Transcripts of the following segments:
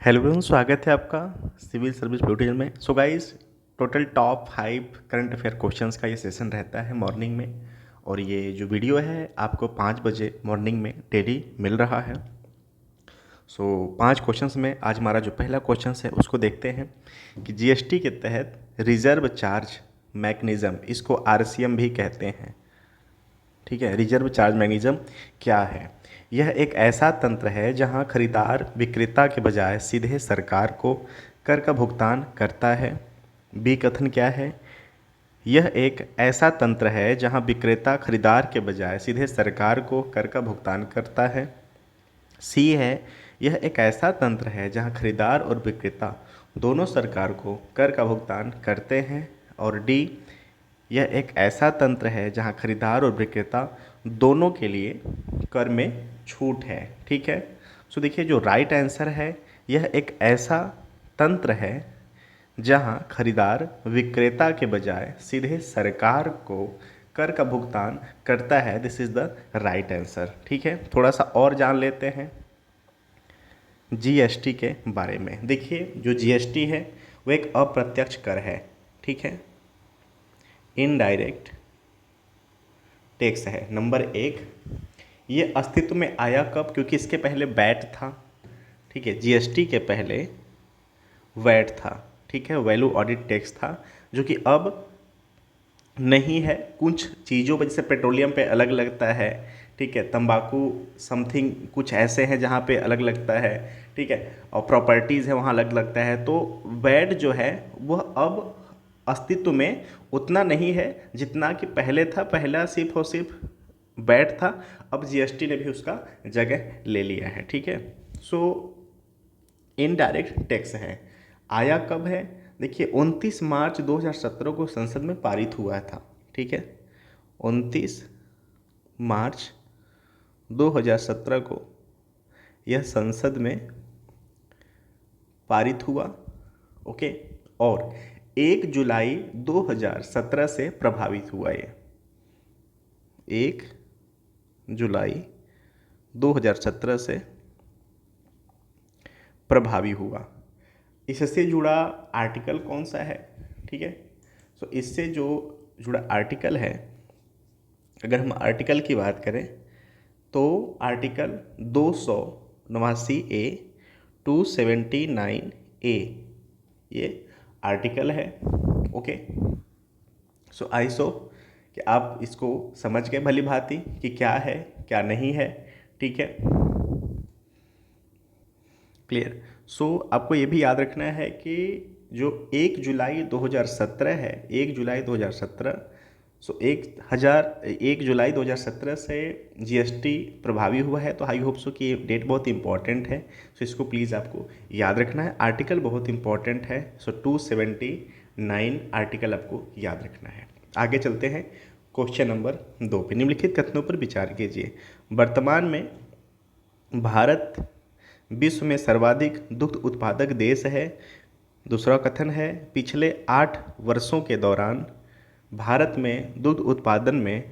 Hello everyone, स्वागत है आपका सिविल सर्विस ट्यूटोरियल में। So guys, total top 5 current affair questions का ये सेशन रहता है मॉर्निंग में। और ये जो वीडियो है आपको 5 बजे मॉर्निंग में डेली मिल रहा है। सो 5 क्वेश्चंस में आज हमारा जो पहला क्वेश्चन है उसको देखते हैं कि जीएसटी के तहत रिजर्व चार्ज मैकेनिज्म, इसको आरसीएम भी कहते हैं। ठीक है, रिजर्व चार्ज मैकेनिज्म क्या है? यह एक ऐसा तंत्र है जहां खरीदार विक्रेता के बजाय सीधे सरकार को कर का भुगतान करता है। बी कथन क्या है? यह एक ऐसा तंत्र है जहां विक्रेता खरीदार के बजाय सीधे सरकार को कर का भुगतान करता है। सी है, यह एक ऐसा तंत्र है जहां खरीदार और विक्रेता दोनों सरकार को कर का भुगतान करते हैं। और डी, यह एक ऐसा तंत्र है जहां खरीदार और विक्रेता दोनों के लिए कर में छूट है। ठीक है, सो देखिए जो राइट आंसर है, यह एक ऐसा तंत्र है जहां खरीदार विक्रेता के बजाय सीधे सरकार को कर का भुगतान करता है। This is the right answer. ठीक है, थोड़ा सा और जान लेते हैं जीएसटी के बारे में। देखिए जो जीएसटी है वो एक अप्रत्यक्ष कर है। ठीक है, इनडायरेक्ट टैक्स है। नंबर 1, ये अस्तित्व में आया कब? क्योंकि इसके पहले वैट था। ठीक है, जीएसटी के पहले वैट था। ठीक है, वैल्यू ऑडिट टैक्स था, जो कि अब नहीं है। कुछ चीज़ों पर, जैसे पेट्रोलियम पे अलग लगता है। ठीक है, तंबाकू समथिंग कुछ ऐसे हैं जहाँ पे अलग लगता है। ठीक है, और प्रॉपर्टीज़ है वहाँ अलग लगता है। तो वैट जो है वह अब अस्तित्व में उतना नहीं है जितना कि पहले था। पहला सिर्फ और सिर्फ वैट था, अब जीएसटी ने भी उसका जगह ले लिया है। ठीक है, सो इनडायरेक्ट टैक्स है। आया कब है? देखिए 29 मार्च 2017 को संसद में पारित हुआ था। ठीक है, 29 मार्च 2017 को यह संसद में पारित हुआ। ओके, और 1 जुलाई 2017 से प्रभावित हुआ। ये 1 जुलाई 2017 से प्रभावी हुआ। इससे जुड़ा आर्टिकल कौन सा है? ठीक है, सो इससे जो जुड़ा आर्टिकल है, अगर हम आर्टिकल की बात करें तो आर्टिकल 289A 279A ये आर्टिकल है। ओके, सो आई सो कि आप इसको समझ गए भली भांति कि क्या है क्या नहीं है। ठीक है, क्लियर। सो आपको ये भी याद रखना है कि जो 1 जुलाई 2017 है, 1 जुलाई 2017, सो 1 जुलाई 2017 से जीएसटी प्रभावी हुआ है। तो आई होप सो कि ये डेट बहुत इंपॉर्टेंट है। सो इसको प्लीज़ आपको याद रखना है। आर्टिकल बहुत इंपॉर्टेंट है। सो 279 आर्टिकल आपको याद रखना है। आगे चलते हैं क्वेश्चन नंबर 2 पे। निम्नलिखित कथनों पर विचार कीजिए। वर्तमान में भारत विश्व में सर्वाधिक दुग्ध उत्पादक देश है। दूसरा कथन है, पिछले 8 वर्षों के दौरान भारत में दुग्ध उत्पादन में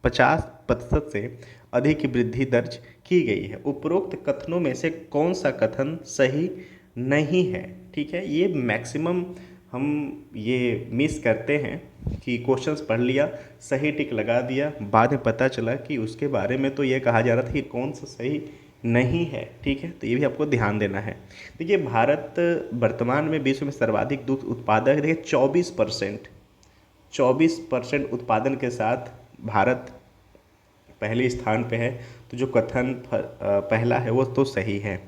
50% से अधिक की वृद्धि दर्ज की गई है। उपरोक्त कथनों में से कौन सा कथन सही नहीं है? ठीक है, ये मैक्सिमम हम ये मिस करते हैं कि क्वेश्चंस पढ़ लिया, सही टिक लगा दिया, बाद में पता चला कि उसके बारे में तो ये कहा जा रहा था कि कौन सा सही नहीं है। ठीक है, तो ये भी आपको ध्यान देना है। देखिए भारत वर्तमान में विश्व में सर्वाधिक दूध उत्पादक, देखिए 24% उत्पादन के साथ भारत पहले स्थान पे है। तो जो कथन पहला है वो तो सही है।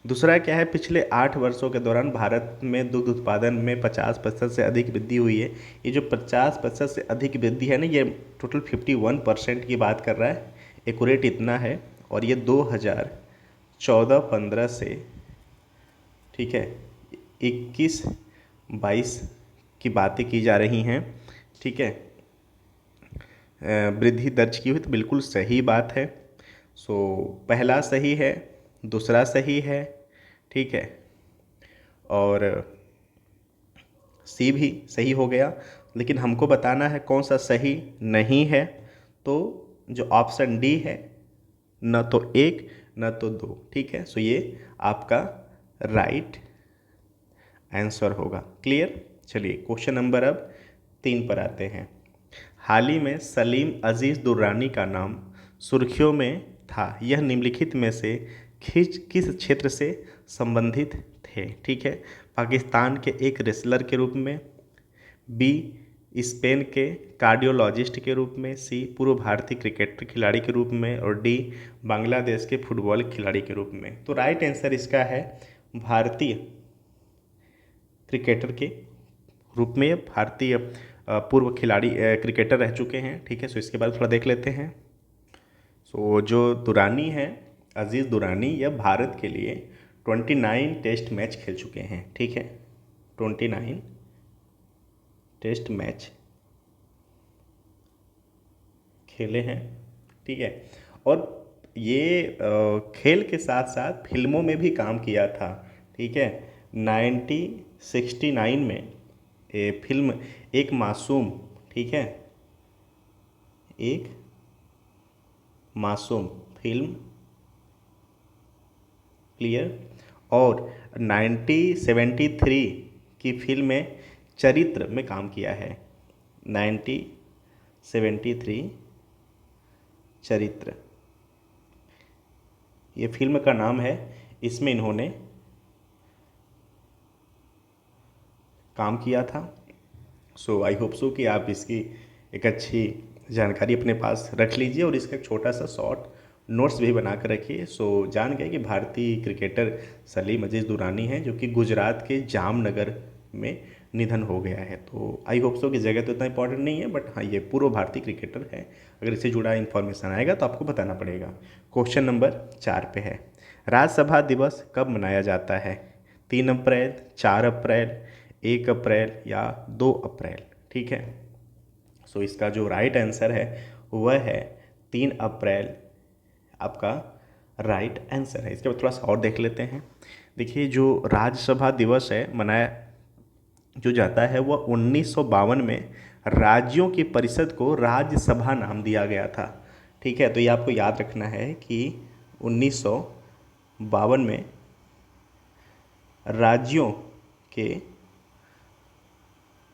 दूसरा क्या है, पिछले 8 वर्षों के दौरान भारत में दुग्ध उत्पादन में 50% से अधिक वृद्धि हुई है। ये जो 50% से अधिक वृद्धि है ना, ये टोटल 51% की बात कर रहा है। एक्यूरेट इतना है। और ये 2014-15 से, ठीक है, 21-22 की बातें की जा रही हैं। ठीक है, वृद्धि दर्ज की हुई, तो बिल्कुल सही बात है। सो पहला सही है, दूसरा सही है। ठीक है, और सी भी सही हो गया। लेकिन हमको बताना है कौन सा सही नहीं है। तो जो ऑप्शन डी है, न तो 1 न तो 2। ठीक है, सो ये आपका राइट आंसर होगा। क्लियर। चलिए क्वेश्चन नंबर अब 3 पर आते हैं। हाल ही में सलीम अजीज़ दुर्रानी का नाम सुर्खियों में था, यह निम्नलिखित में से किस क्षेत्र से संबंधित थे? ठीक है, पाकिस्तान के एक रेसलर के रूप में, बी स्पेन के कार्डियोलॉजिस्ट के रूप में, सी पूर्व भारतीय क्रिकेटर खिलाड़ी के रूप में, और डी बांग्लादेश के फुटबॉल खिलाड़ी के रूप में। तो राइट आंसर इसका है भारतीय क्रिकेटर के रूप में। भारतीय पूर्व खिलाड़ी क्रिकेटर रह चुके हैं। ठीक है, सो इसके बारे में थोड़ा देख लेते हैं। सो जो दुरानी है, अजीज़ दुरानी, यह भारत के लिए 29 टेस्ट मैच खेल चुके हैं। ठीक है, 29 टेस्ट मैच खेले हैं। ठीक है, और ये खेल के साथ साथ फिल्मों में भी काम किया था। ठीक है, 1969 में ये फिल्म एक मासूम, ठीक है, एक मासूम फिल्म, क्लियर, और 1973 की फिल्म में चरित्र में काम किया है। 1973 चरित्र, ये फिल्म का नाम है, इसमें इन्होंने काम किया था। सो आई होप सो कि आप इसकी एक अच्छी जानकारी अपने पास रख लीजिए और इसका एक छोटा सा शॉर्ट नोट्स भी बना कर रखिए। सो जान गए कि भारतीय क्रिकेटर सलीम अजीज़ दुरानी हैं, जो कि गुजरात के जामनगर में निधन हो गया है। तो आई होप सो कि जगह तो इतना इंपॉर्टेंट नहीं है, बट हाँ ये पूर्व भारतीय क्रिकेटर है। अगर इससे जुड़ा इन्फॉर्मेशन आएगा तो आपको बताना पड़ेगा। क्वेश्चन नंबर 4 पे है, राज्यसभा दिवस कब मनाया जाता है? 3 अप्रैल, 4 अप्रैल, 1 अप्रैल या 2 अप्रैल? ठीक है, सो इसका जो राइट आंसर है वह है 3 अप्रैल, आपका राइट आंसर है। इसके बाद थोड़ा सा और देख लेते हैं। देखिए, जो राज्यसभा दिवस है मनाया जो जाता है वह 1952 में राज्यों की परिषद को राज्यसभा नाम दिया गया था। ठीक है, तो ये आपको याद रखना है कि 1952 में राज्यों के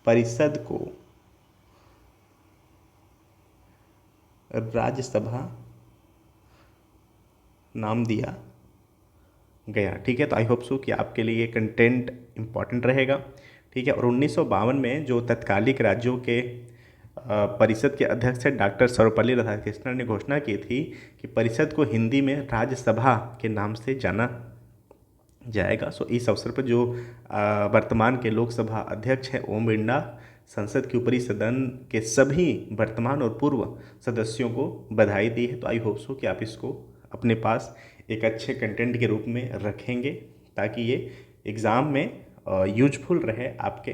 परिषद को राज्यसभा नाम दिया गया। ठीक है, तो आई होप सो कि आपके लिए ये कंटेंट इम्पॉर्टेंट रहेगा। ठीक है, और 1952 में जो तत्कालिक राज्यों के परिषद के अध्यक्ष है डॉक्टर सर्वपल्ली राधाकृष्णन ने घोषणा की थी कि परिषद को हिंदी में राज्यसभा के नाम से जाना जाएगा। सो इस अवसर पर जो वर्तमान के लोकसभा अध्यक्ष हैं ओम बिरला, संसद के ऊपरी सदन के सभी वर्तमान और पूर्व सदस्यों को बधाई दी है। तो आई होप सो कि आप इसको अपने पास एक अच्छे कंटेंट के रूप में रखेंगे, ताकि ये एग्ज़ाम में यूजफुल रहे आपके।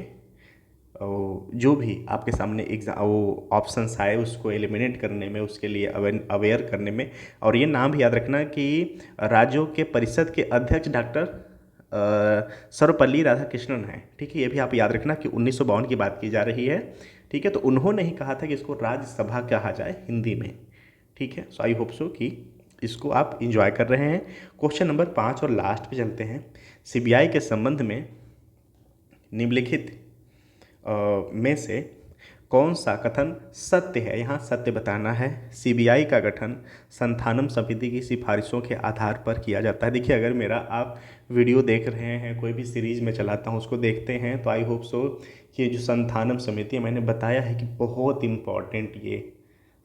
जो भी आपके सामने एग्ज़ाम वो ऑप्शंस आए उसको एलिमिनेट करने में, उसके लिए अवेयर करने में। और ये नाम भी याद रखना कि राज्यों के परिषद के अध्यक्ष डॉक्टर सर्वपल्ली राधाकृष्णन हैं। ठीक है, ये भी आप याद रखना कि 1952 की बात की जा रही है। ठीक है, तो उन्होंने ही कहा था कि इसको राज्यसभा कहा जाए हिंदी में। ठीक है, सो आई होप सो कि इसको आप इंजॉय कर रहे हैं। क्वेश्चन नंबर 5 और लास्ट पे चलते हैं। सीबीआई के संबंध में निम्नलिखित में से कौन सा कथन सत्य है? यहाँ सत्य बताना है। सीबीआई का गठन संथानम समिति की सिफारिशों के आधार पर किया जाता है। देखिए, अगर मेरा आप वीडियो देख रहे हैं, कोई भी सीरीज़ में चलाता हूँ उसको देखते हैं, तो आई होप सो कि जो संथानम समिति है, मैंने बताया है कि बहुत इम्पॉर्टेंट ये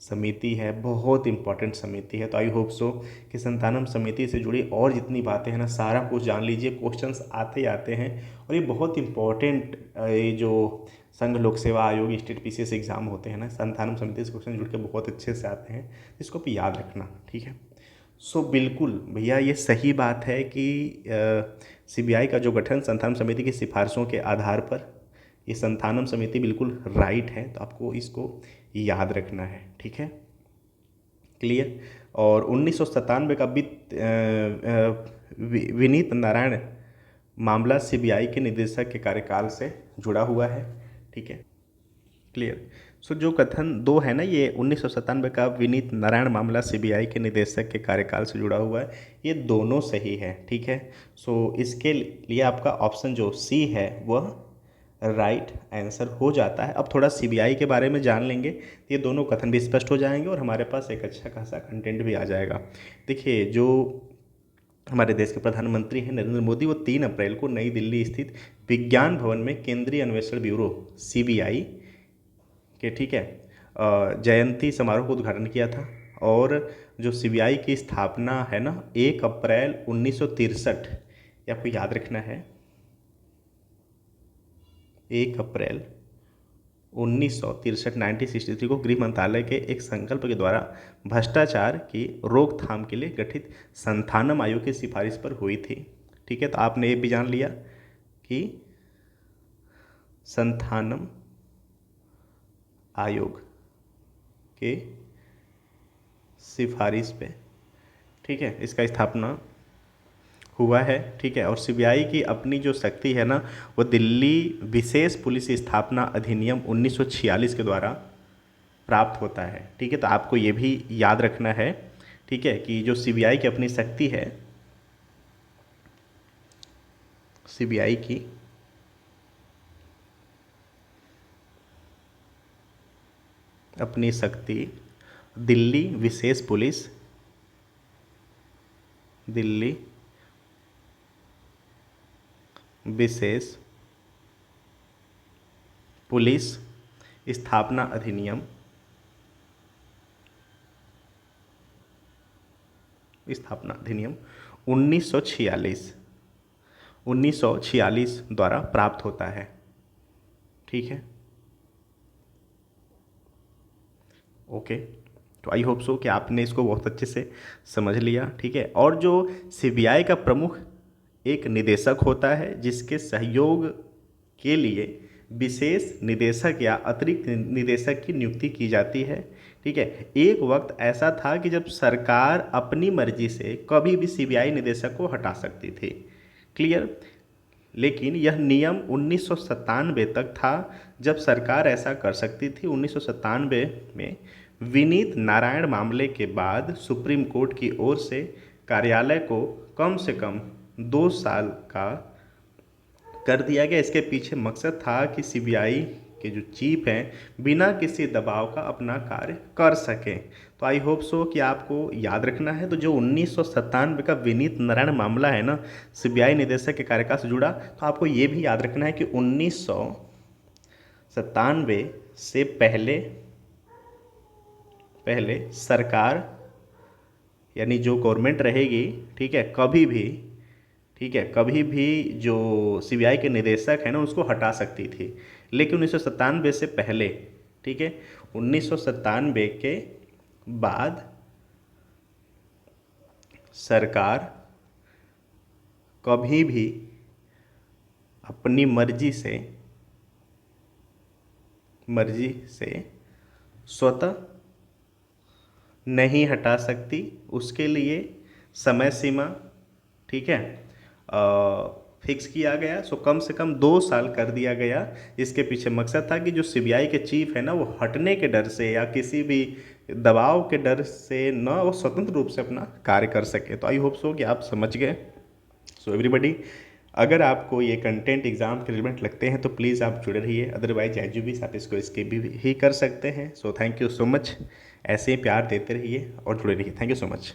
समिति है, बहुत इम्पॉर्टेंट समिति है। तो आई होप सो कि संतानम समिति से जुड़ी और जितनी बातें हैं ना, सारा कुछ जान लीजिए। क्वेश्चंस आते ही आते हैं और ये बहुत इम्पॉर्टेंट ये जो संघ लोक सेवा आयोग स्टेट पीसीएस एग्ज़ाम होते हैं ना, संतानम समिति से क्वेश्चन जुड़ के बहुत अच्छे से आते हैं, इसको भी याद रखना। ठीक है, सो बिल्कुल भैया ये सही बात है कि सीबीआई का जो गठन संतानम समिति की सिफारिशों के आधार पर, ये संतानम समिति बिल्कुल राइट है। तो आपको इसको याद रखना है। ठीक है, क्लियर। और 1997 का विनीत नारायण मामला सीबीआई के निदेशक के कार्यकाल से जुड़ा हुआ है। ठीक है, क्लियर। सो जो कथन दो है ना, ये 1997 का विनीत नारायण मामला सीबीआई के निदेशक के कार्यकाल से जुड़ा हुआ है, ये दोनों सही है, ठीक है। सो इसके लिए आपका ऑप्शन जो सी है वह राइट आंसर हो जाता है। अब थोड़ा सीबीआई के बारे में जान लेंगे तो ये दोनों कथन भी स्पष्ट हो जाएंगे और हमारे पास एक अच्छा खासा कंटेंट भी आ जाएगा। देखिए, जो हमारे देश के प्रधानमंत्री हैं नरेंद्र मोदी, वो 3 अप्रैल को नई दिल्ली स्थित विज्ञान भवन में केंद्रीय अन्वेषण ब्यूरो सीबीआई के, ठीक है, जयंती समारोह को उद्घाटन किया था। और जो सीबीआई की स्थापना है ना 1 अप्रैल 1963, ये आपको याद रखना है, 1 अप्रैल 1963 1963 को गृह मंत्रालय के एक संकल्प के द्वारा भ्रष्टाचार की रोकथाम के लिए गठित संथानम आयोग की सिफारिश पर हुई थी, ठीक है। तो आपने ये भी जान लिया कि संथानम आयोग के सिफारिश पे, ठीक है, इसका स्थापना हुआ है, ठीक है। और सीबीआई की अपनी जो शक्ति है ना, वो दिल्ली विशेष पुलिस स्थापना अधिनियम 1946 के द्वारा प्राप्त होता है, ठीक है। तो आपको ये भी याद रखना है, ठीक है, कि जो सीबीआई की अपनी शक्ति है, सीबीआई की अपनी शक्ति दिल्ली विशेष पुलिस, दिल्ली विशेष पुलिस स्थापना अधिनियम 1946 द्वारा प्राप्त होता है, ठीक है। ओके, तो आई होप सो कि आपने इसको बहुत अच्छे से समझ लिया, ठीक है। और जो सीबीआई का प्रमुख एक निदेशक होता है, जिसके सहयोग के लिए विशेष निदेशक या अतिरिक्त निदेशक की नियुक्ति की जाती है, ठीक है। एक वक्त ऐसा था कि जब सरकार अपनी मर्जी से कभी भी सीबीआई निदेशक को हटा सकती थी, क्लियर। लेकिन यह नियम 1997 तक था जब सरकार ऐसा कर सकती थी। 1997 में विनीत नारायण मामले के बाद सुप्रीम कोर्ट की ओर से कार्यालय को कम से कम 2 साल का कर दिया गया। इसके पीछे मकसद था कि सीबीआई के जो चीफ हैं बिना किसी दबाव का अपना कार्य कर सकें। तो आई होप सो कि आपको याद रखना है। तो जो 1997 का विनीत नारायण मामला है ना, सीबीआई निदेशक के कार्यकाल से जुड़ा, तो आपको ये भी याद रखना है कि 1997 से पहले सरकार, यानी जो गवर्नमेंट रहेगी, ठीक है, कभी भी जो सीबीआई के निदेशक है ना उसको हटा सकती थी। लेकिन 1997 से पहले, ठीक है, 1997 के बाद सरकार कभी भी अपनी मर्जी से स्वतः नहीं हटा सकती। उसके लिए समय सीमा, ठीक है, फिक्स किया गया। सो कम से कम 2 साल कर दिया गया। इसके पीछे मकसद था कि जो सीबीआई के चीफ है ना, वो हटने के डर से या किसी भी दबाव के डर से न वो स्वतंत्र रूप से अपना कार्य कर सके। तो आई होप सो कि आप समझ गए। सो एवरीबडी, अगर आपको ये कंटेंट एग्जाम के रिलेवेंट लगते हैं तो प्लीज़ आप जुड़े रहिए, अदरवाइज एज भी आप इसको स्किप भी कर सकते हैं। So thank you so much, ऐसे ही प्यार देते रहिए और जुड़े रहिए। Thank you so much.